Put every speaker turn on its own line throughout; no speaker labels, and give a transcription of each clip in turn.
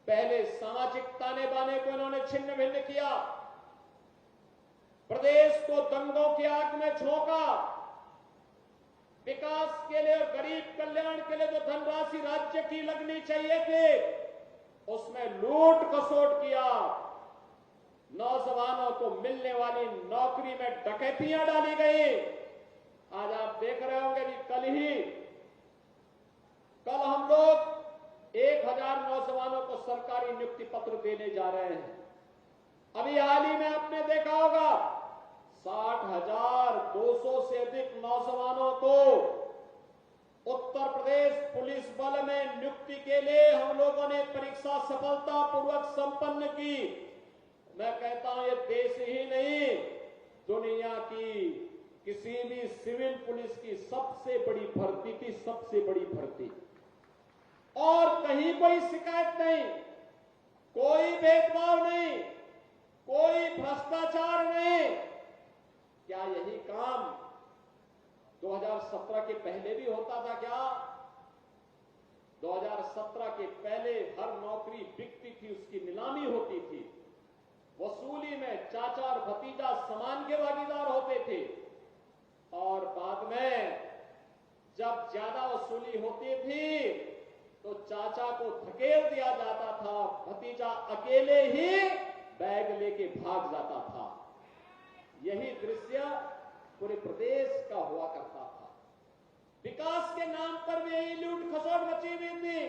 पहले सामाजिक ताने बाने को इन्होंने छिन्न भिन्न किया, प्रदेश को दंगों की आग में झोंका, विकास के लिए और गरीब कल्याण के लिए जो धनराशि राज्य की लगनी चाहिए थी उसमें लूट खसोट किया, नौजवानों को मिलने वाली नौकरी में डकैतियां डाली गई। आज आप देख रहे होंगे कि कल हम लोग 1000 नौजवानों को सरकारी नियुक्ति पत्र देने जा रहे हैं। अभी हाल ही में आपने देखा होगा 60,200 से अधिक नौजवानों को उत्तर प्रदेश पुलिस बल में नियुक्ति के लिए हम लोगों ने परीक्षा सफलतापूर्वक संपन्न की। मैं कहता हूं ये देश ही नहीं, दुनिया की किसी भी सिविल पुलिस की सबसे बड़ी भर्ती थी, सबसे बड़ी भर्ती, और कहीं कोई शिकायत नहीं, कोई भेदभाव नहीं, कोई भ्रष्टाचार नहीं। क्या यही काम 2017 के पहले भी होता था क्या? 2017 के पहले हर नौकरी बिकती थी, उसकी नीलामी होती थी, वसूली में चाचा और भतीजा समान के भागीदार होते थे, और बाद में जब ज्यादा वसूली होती थी तो चाचा को धकेल दिया जाता था, भतीजा अकेले ही बैग लेके भाग जाता था। यही दृश्य पूरे प्रदेश का हुआ करता था। विकास के नाम पर भी यही लूट खसोट मची हुई थी,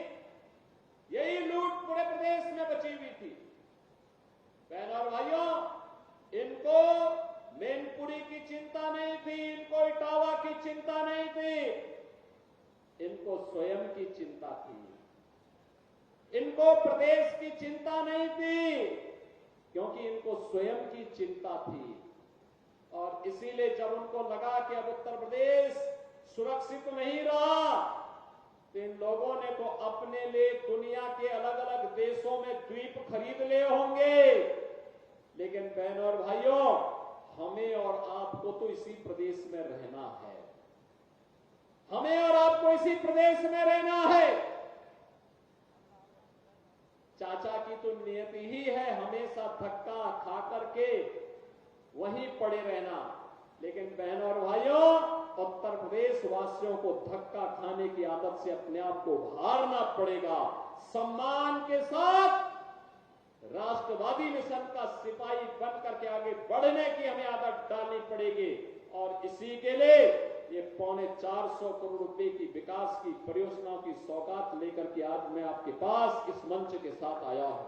यही लूट पूरे प्रदेश में बची हुई थी। बहनों और भाइयों, इनको मैनपुरी की चिंता नहीं थी, इनको इटावा की चिंता नहीं थी, इनको स्वयं की चिंता थी। इनको प्रदेश की चिंता नहीं थी, क्योंकि इनको स्वयं की चिंता थी। और इसीलिए जब उनको लगा कि अब उत्तर प्रदेश सुरक्षित नहीं रहा, तो इन लोगों ने तो अपने लिए दुनिया के अलग अलग देशों में द्वीप खरीद लिए होंगे, लेकिन बहनों और भाइयों, हमें और आपको तो इसी प्रदेश में रहना है, हमें और आपको इसी प्रदेश में रहना है। चाचा की तो नियति ही है हमेशा धक्का खा करके वहीं पड़े रहना, लेकिन बहनों और भाइयों, उत्तर प्रदेश वासियों को धक्का खाने की आदत से अपने आप को हारना पड़ेगा। सम्मान के साथ राष्ट्रवादी मिशन का सिपाही बनकर के आगे बढ़ने की हमें आदत डालनी पड़ेगी, और इसी के लिए ये 450 करोड़ रुपए की विकास की परियोजनाओं की सौगात लेकर के आज मैं आपके पास इस मंच के साथ आया हूं।